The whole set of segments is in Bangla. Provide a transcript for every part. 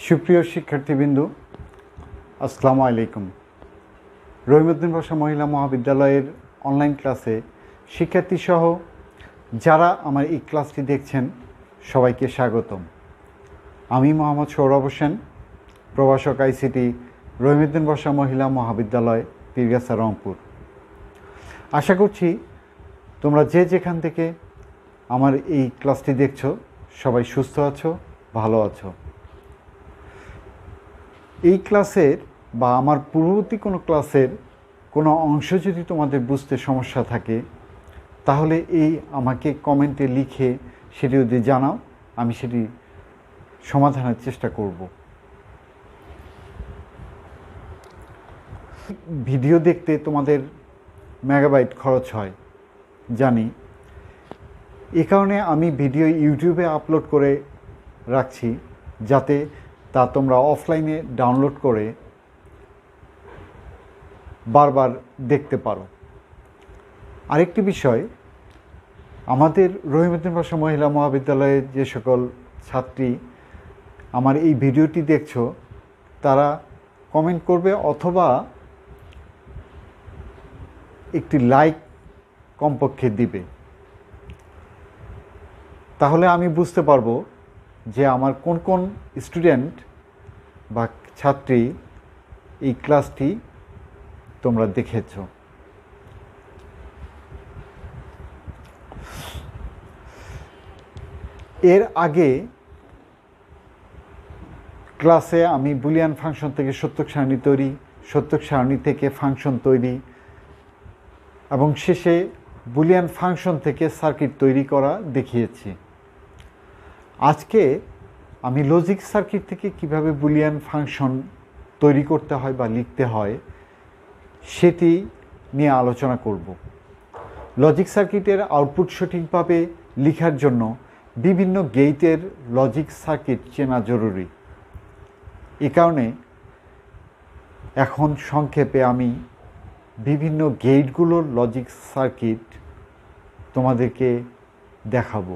সুপ্রিয় শিক্ষার্থীবৃন্দ, আসসালামু আলাইকুম। রহিমউদ্দিন বসা মহিলা মহাবিদ্যালয়ের অনলাইন ক্লাসে শিক্ষার্থীসহ যারা আমার এই ক্লাসটি দেখছেন সবাইকে স্বাগতম। আমি মোহাম্মদ সৌরভ হোসেন, প্রভাষক আইসিটি, রহিমউদ্দিন বসা মহিলা মহাবিদ্যালয়, পীরগাছা, রংপুর। আশা করছি তোমরা যে যেখান থেকে আমার এই ক্লাসটি দেখছো সবাই সুস্থ আছো, ভালো আছো। এই ক্লাসের বা আমার পূর্ববর্তী কোনো ক্লাসের কোনো অংশ যদি তোমাদের বুঝতে সমস্যা থাকে তাহলে আমাকে কমেন্টে লিখে সেটি যদি জানাও, আমি সেটি সমাধানের চেষ্টা করব। ভিডিও দেখতে তোমাদের মেগাবাইট খরচ হয় জানি, এ কারণে আমি ভিডিও ইউটিউবে আপলোড করে রাখছি যাতে তা তোমরা অফলাইনে ডাউনলোড করে বারবার দেখতে পারো। আরেকটি বিষয়, আমাদের রহিমউদ্দিন বসা মহিলা মহাবিদ্যালয়ের যে সকল ছাত্রী আমার এই ভিডিওটি দেখছো তারা কমেন্ট করবে অথবা একটি লাইক কমপক্ষে দিবে, তাহলে আমি বুঝতে পারবো যে আমার কোন কোন স্টুডেন্ট বা ছাত্রী এই ক্লাসটি তোমরা দেখেছ। এর আগে ক্লাসে আমি বুলিয়ান ফাংশন থেকে সত্যক সারণী তৈরি, সত্যক সারণী থেকে ফাংশন তৈরি এবং শেষে বুলিয়ান ফাংশন থেকে সার্কিট তৈরি করা দেখিয়েছি। আজকে আমি লজিক সার্কিট থেকে কিভাবে বুলিয়ান ফাংশন তৈরি করতে হয় বা লিখতে হয় সেটি নিয়ে আলোচনা করব। লজিক সার্কিটের আউটপুট সঠিকভাবে লেখার জন্য বিভিন্ন গেটের লজিক সার্কিট চেনা জরুরি। এ কারণে এখন সংক্ষেপে আমি বিভিন্ন গেটগুলোর লজিক সার্কিট তোমাদেরকে দেখাবো।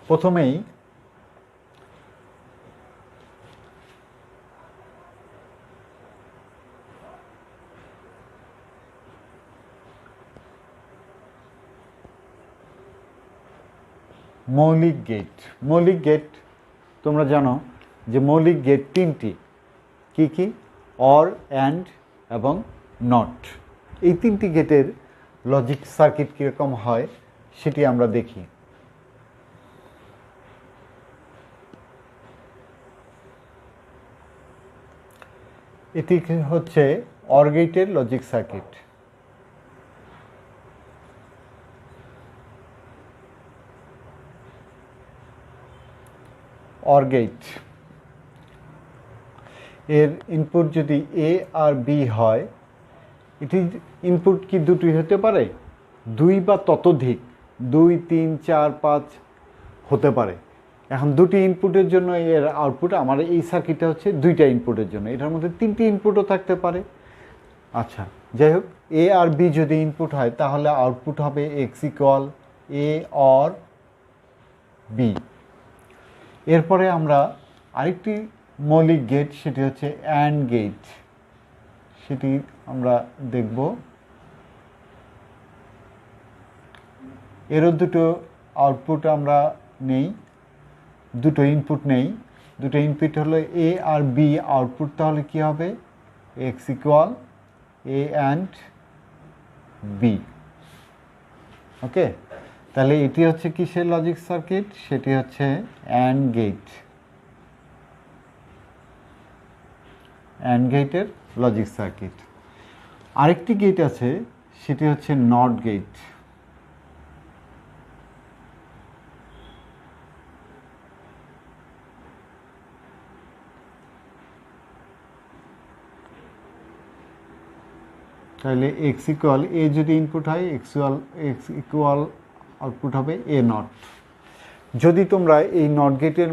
প্রথমেই মৌলিক গেট। মৌলিক গেট তোমরা জানো যে মৌলিক গেট তিনটি, কি কি? অর, অ্যান্ড এবং নট। এই তিনটি গেটের লজিক সার্কিট কীরকম হয় সেটি আমরা দেখি। এটি হচ্ছে অর গেটের লজিক সার্কিট। অর গেট এর ইনপুট যদি এ আর বি হয়, এটির ইনপুট কি দুটি হতে পারে? দুই বা ততোধিক, 2, 3, 4, 5 হতে পারে। এখন দুটি ইনপুটের জন্য এর আউটপুট, আমার এই সার্কিটটা হচ্ছে দুইটা ইনপুটের জন্য, এটার মধ্যে তিনটি ইনপুটও থাকতে পারে। আচ্ছা, যাই হোক, এ আর বি যদি ইনপুট হয় তাহলে আউটপুট হবে X equal A or B. এরপরে আমরা আরেকটি মৌলিক গেট, সেটি হচ্ছে অ্যান্ড গেট, সেটি আমরা দেখব। এরও দুটো আউটপুট আমরা নেই, দুটো ইনপুট নেই। দুটো ইনপুট হলো এ আর বি, আউটপুট তাহলে কি হবে? X equal A and B. Okay, তাহলে এটি হচ্ছে কিসের লজিক সার্কিট? সেটি হচ্ছে অ্যান্ড গেট, অ্যান্ড গেটের লজিক সার্কিট। আরেকটি গেট আছে, সেটি হচ্ছে নট গেট। তাহলে এক্স ইকুয়াল এ যদি ইনপুট হয়, এক্স ইকুয়াল আউটপুট হবে এ নট। যদি তোমরা এই নট গেটের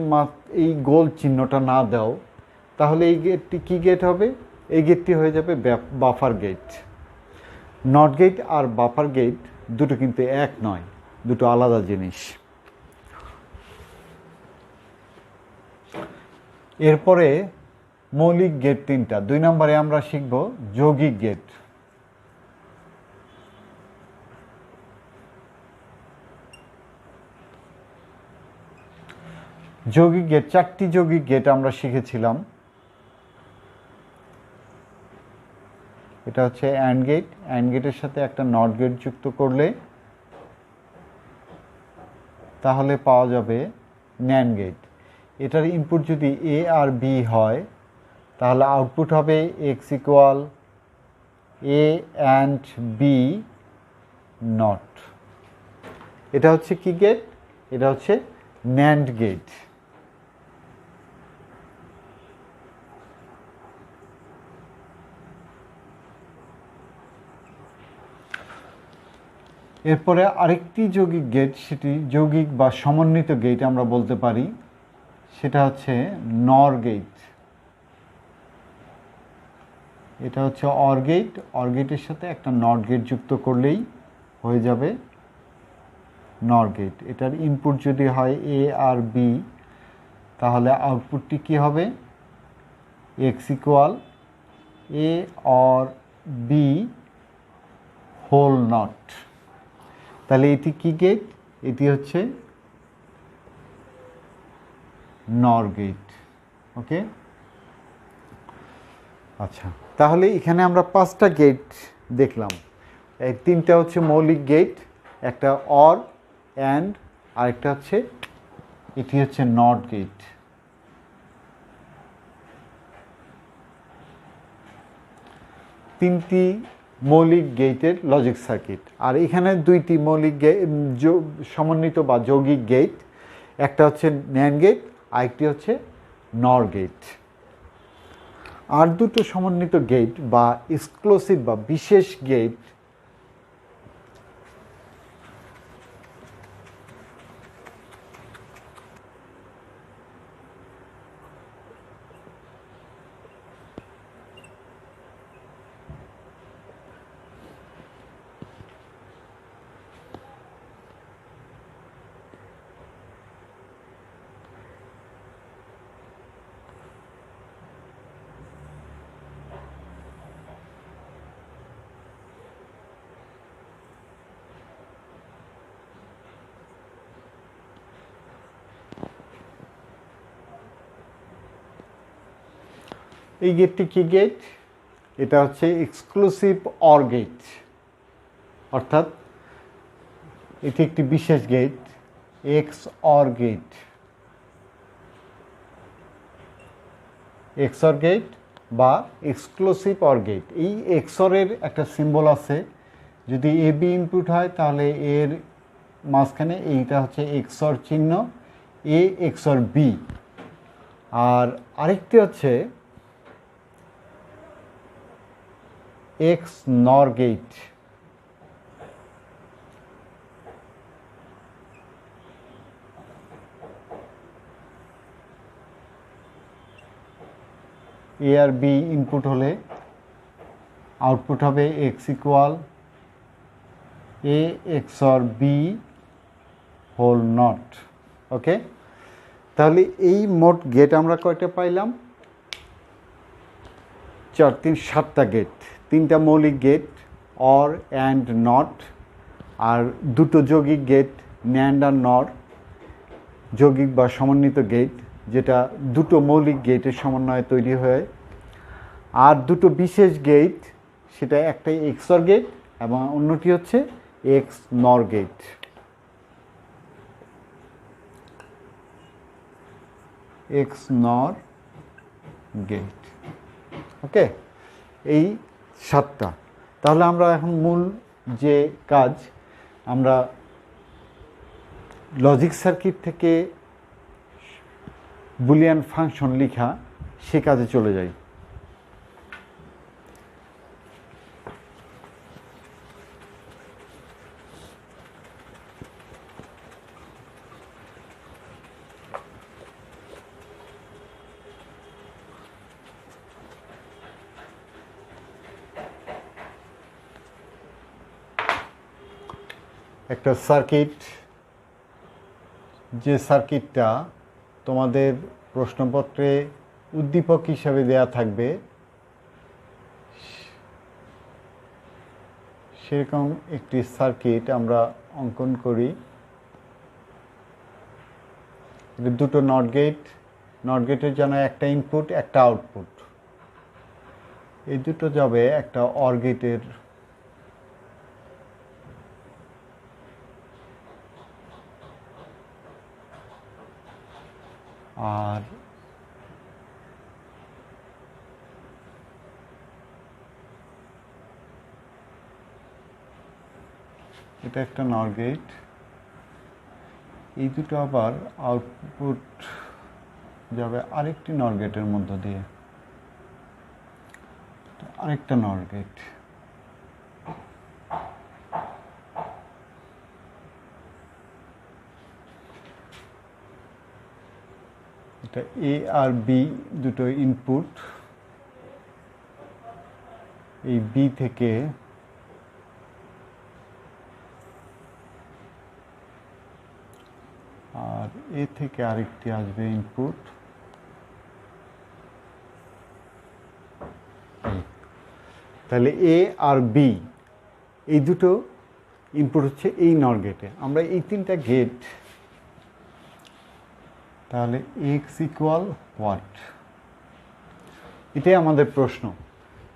এই গোল চিহ্নটা না দাও তাহলে এই গেটটি কী গেট হবে? এই গেটটি হয়ে যাবে বাফার গেট। নট গেট আর বাফার গেট দুটো কিন্তু এক নয়, দুটো আলাদা জিনিস। এরপরে মৌলিক গেট তিনটা। 2 নম্বরে আমরা শিখব যৌগিক গেট। যৌগিক গেট, 4টি যৌগিক গেট আমরা শিখেছিলাম। এটা হচ্ছে অ্যান্ড গেট। অ্যান্ড গেটের সাথে একটা নট গেট যুক্ত করলে তাহলে পাওয়া যাবে ন্যান্ড গেট। এটার ইনপুট যদি এ আর বি হয় তাহলে আউটপুট হবে X equal A and B not. এটা হচ্ছে কি গেট? এটা হচ্ছে ন্যান্ড গেট। এরপরে আরেকটি যৌগিক গেট, সেটি যৌগিক বা সমন্বিত গেট আমরা বলতে পারি, সেটা হচ্ছে নর গেট। এটা হচ্ছে অর গেট। অর গেটের সাথে একটা নট গেট যুক্ত করলেই হয়ে যাবে নর গেট। এটার ইনপুট যদি হয় এ আর বি তাহলে আউটপুটটি কি হবে? X equal A or B whole not. তাহলে এটি কি গেট? এটি হচ্ছে নর গেট। ওকে, আচ্ছা, তাহলে এখানে আমরা 5টা গেট দেখলাম। এই 3টা হচ্ছে মৌলিক গেট, একটা অর, অ্যান্ড, আরেকটা হচ্ছে এটি হচ্ছে নট গেট। তিনটি মৌলিক গেটের লজিক সার্কিট। আর এখানে 2টি মৌলিক সমন্বিত বা যৌগিক গেট, একটা হচ্ছে ন্যান্ড গেট, আরেকটি হচ্ছে নর গেট। আর দুটো সমন্বিত গেট বা এক্সক্লুসিভ বা বিশেষ গেট এই গেটটি কি গেট? এটা হচ্ছে এক্সক্লুসিভ অর গেট, অর্থাৎ এটি একটি বিশেষ gate, X or gate. XOR gate বা এক্সক্লুসিভ অর গেট। এই এক্সরের একটা সিম্বল আছে, যদি এ বি ইনপুট হয় তাহলে এর মাঝখানে এইটা হচ্ছে এক্সর চিহ্ন, এ এক্সর বি। আর আরেকটি হচ্ছে এক্স নর গেট। এ আর বি ইনপুট হলে আউটপুট হবে X equal A XOR B whole not. Okay, তাহলে এই মোট গেট আমরা কয়টা পাইলাম? 4, 3, 7টা গেট। 3টা মৌলিক গেট অর, অ্যান্ড, নট, আর দুটো যৌগিক গেট ন্যান্ড আর নর, যৌগিক বা সমন্বিত গেট যেটা দুটো মৌলিক গেটের সমন্বয়ে তৈরি হয়। আর দুটো বিশেষ গেট, সেটা একটাই এক্সর গেট এবং অন্যটি হচ্ছে এক্স নর গেট। এক্স নর গেট। ওকে, এই 7টা। তাহলে আমরা এখন মূল যে কাজ, আমরা লজিক সার্কিট থেকে বুলিয়ান ফাংশন লেখা, সে কাজে চলে যাই। একটা সার্কিট, যে সার্কিটটা তোমাদের প্রশ্নপত্রে উদ্দীপক হিসাবে দেয়া থাকবে, সেরকম একটি সার্কিট আমরা অঙ্কন করি। দুটো নট গেট, নট গেটের জন্য একটা ইনপুট একটা আউটপুট, এই দুটো যাবে একটা অর গেটের আর এটা একটা নর গেট, এই দুটো আবার আউটপুট যাবে আরেকটি নর গেটের মধ্য দিয়ে, আরেকটা নর গেট। এটা এ আর বি দুটো ইনপুট, এই বি থেকে আর এ থেকে আরেকটি আসবে ইনপুট, তাহলে এ আর বি এই দুটো ইনপুট হচ্ছে এই নর গেটে। আমরা এই তিনটা গেট, তাহলে এক্স ইকুয়াল হোয়াট, এটাই আমাদের প্রশ্ন,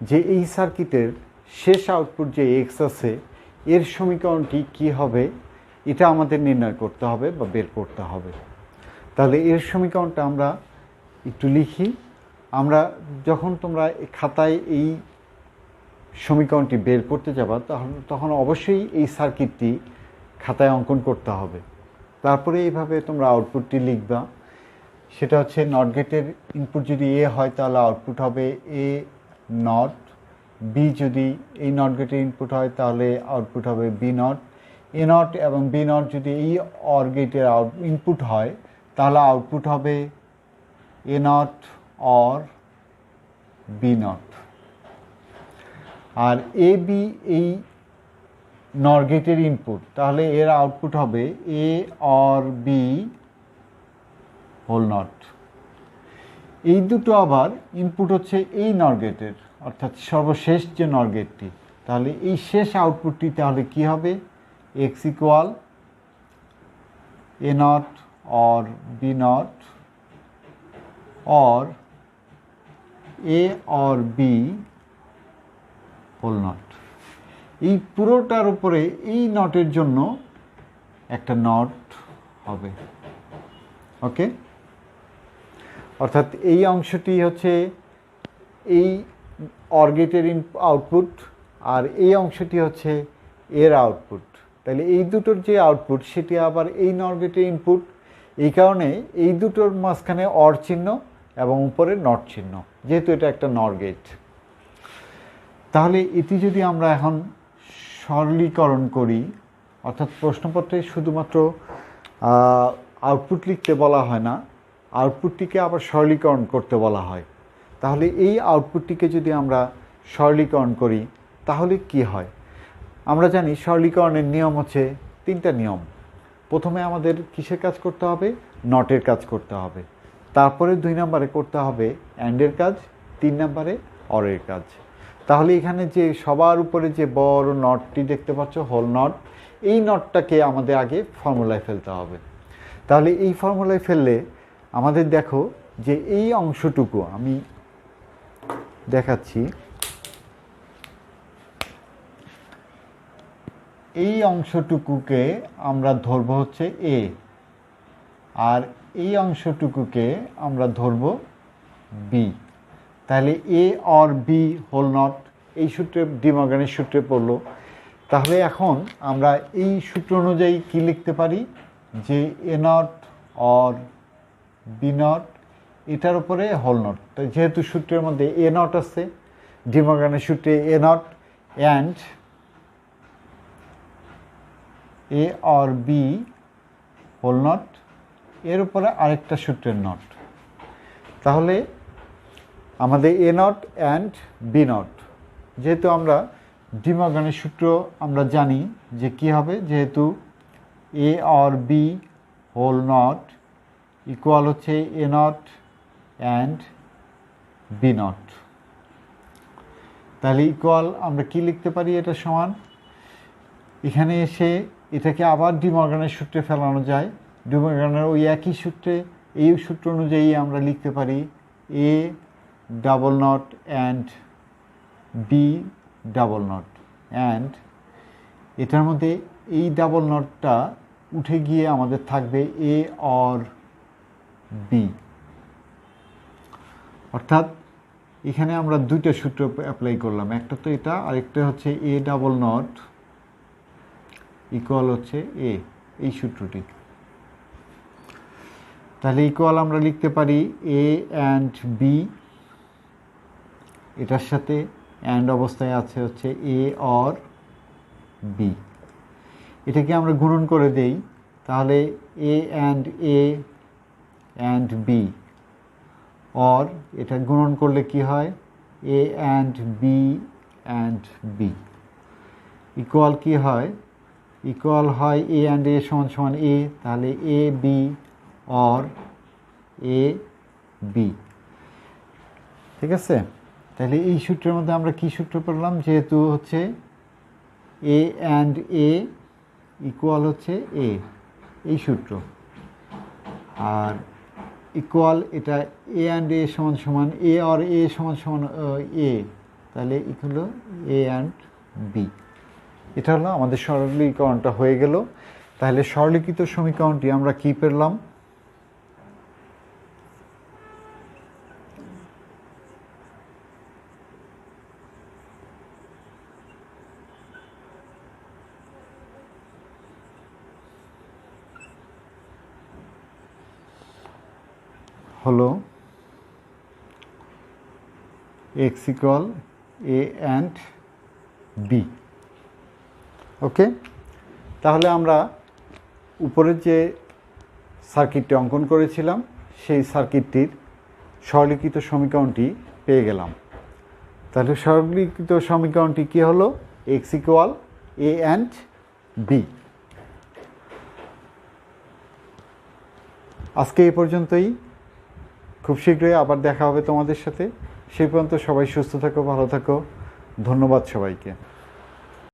যে এই সার্কিটের শেষ আউটপুট যে এক্স আছে এর সমীকরণটি কি হবে, এটা আমাদের নির্ণয় করতে হবে বা বের করতে হবে। তাহলে এর সমীকরণটা আমরা একটু লিখি। আমরা যখন তোমরা খাতায় এই সমীকরণটি বের করতে যাবা তখন অবশ্যই এই সার্কিটটি খাতায় অঙ্কন করতে হবে। তারপরে এইভাবে তোমরা আউটপুটটি লিখবা। সেটা হচ্ছে নট গেটের ইনপুট যদি এ হয় তাহলে আউটপুট হবে এ নট, বি যদি এই নট গেটের ইনপুট হয় তাহলে আউটপুট হবে বি নট, এ নট এবং বি নট যদি এই অর গেটের ইনপুট হয় তাহলে আউটপুট হবে A not or B not. আর এ বি এই নর গেটের ইনপুট, তাহলে এর আউটপুট হবে A or B whole not. এই দুটো আবার ইনপুট হচ্ছে এই নর গেটের, অর্থাৎ সর্বশেষ যে নর গেটটি, তাহলে এই শেষ আউটপুটটি তাহলে কি হবে, X equal A not or B not or A or B whole not. এই পুরোটার উপরে এই নটের জন্য একটা নট হবে। ওকে, অর্থাৎ এই অংশটি হচ্ছে এই অর গেটের আউটপুট আর এই অংশটি হচ্ছে এর আউটপুট। তাহলে এই দুটোর যে আউটপুট সেটি আবার এই নর গেটের ইনপুট, এই কারণে এই দুটোর মাঝখানে অর চিহ্ন এবং উপরে নট চিহ্ন, যেহেতু এটা একটা নর গেট। তাহলে এটি যদি আমরা এখন সরলীকরণ করি, অর্থাৎ প্রশ্নপত্রে শুধুমাত্র আউটপুট লিখতে বলা হয় না, আউটপুটটিকে আবার সরলীকরণ করতে বলা হয়। তাহলে এই আউটপুটটিকে যদি আমরা সরলীকরণ করি তাহলে কি হয়? আমরা জানি সরলীকরণের নিয়ম হচ্ছে তিনটা নিয়ম। প্রথমে আমাদের কিসের কাজ করতে হবে, নটের কাজ করতে হবে, তারপরে 2 নম্বরে করতে হবে অ্যান্ডের কাজ, 3 নম্বরে অরের কাজ। তাহলে এখানে যে সবার উপরে যে বড় নটটি দেখতে পাচ্ছ, হোল নট, এই নটটাকে আমাদের আগে ফর্মুলায় ফেলতে হবে। তাহলে এই ফর্মুলায় ফেললে আমাদের দেখো যে এই অংশটুকু আমি দেখাচ্ছি, এই অংশটুকুকে আমরা ধরব হচ্ছে এ, আর এই অংশটুকুকে আমরা ধরব বি। তাহলে এ অর বি হোল নট, এই সূত্রে ডি মর্গানের সূত্রে পড়লো। তাহলে এখন আমরা এই সূত্র অনুযায়ী কি লিখতে পারি, যে এ নট অর বি নট এটার উপরে হোল নট। তো যেহেতু সূত্রের মধ্যে এ নট আছে, ডি মর্গানের সূত্রে A not and A or B whole not, এর উপরে আরেকটা সূত্রের নট। তাহলে আমাদের A not and B not, যেহেতু আমরা ডি মর্গানের সূত্র আমরা জানি যে কি হবে, যেহেতু A or B whole not equal হচ্ছে A not and B not, তাহলে ইকুয়াল আমরা কি লিখতে পারি, এটা সমান, এখানে এসে এটাকে আবার ডি মর্গানের সূত্রে ফেলানো যায়। ডি মর্গানের ওই একই সূত্রে, এই সূত্র অনুযায়ী আমরা লিখতে পারি A double not and B double not, and এটার মধ্যে এই ডাবল নটটা উঠে গিয়ে আমাদের থাকবে এ অর বি। অর্থাৎ এখানে আমরা দুইটা সূত্র অ্যাপ্লাই করলাম, একটা তো এটা, আরেকটা হচ্ছে এ ডাবল নট ইকুয়াল হচ্ছে এ, এই সূত্রটি। তাহলে ইকুয়াল আমরা লিখতে পারি এ অ্যান্ড বি, এটার সাথে অ্যান্ড অবস্থায় আছে হচ্ছে এ অর বি। এটাকে আমরা গুণন করে দেই, তাহলে এ অ্যান্ড বি, অর এটা গুণন করলে কি হয়, এ অ্যান্ড বি ইকুয়াল কি হয়, ইকুয়াল হয় এ অ্যান্ড এ সমান সমান এ, তাহলে A be or A B. ঠিক আছে, তাহলে এই সূত্রের মধ্যে আমরা কি সূত্র পড়লাম, যেহেতু হচ্ছে এ অ্যান্ড এ ইকুয়াল হচ্ছে এ, এই সূত্র, আর ইকুয়াল এটা এ অ্যান্ড এ সমান সমান এ আর এ সমান সমান এ, তাহলে হলো এ অ্যান্ড বি। এটা হলো আমাদের সরলীকরণটা হয়ে গেল। তাহলে সরলীকৃত সমীকরণটি আমরা কি পেলাম, হলো X equal A and B. Okay, তাহলে আমরা উপরে যে সার্কিটটি অঙ্কন করেছিলাম সেই সার্কিটটির সরলীকৃত সমীকরণটি পেয়ে গেলাম। তাহলে সরলীকৃত সমীকরণটি কী হলো, X equal A and B. আজকে এই পর্যন্তই, খুব শীঘ্রই আবার দেখা হবে তোমাদের সাথে। সেই পর্যন্ত সবাই সুস্থ থাকো, ভালো থাকো, ধন্যবাদ সবাইকে।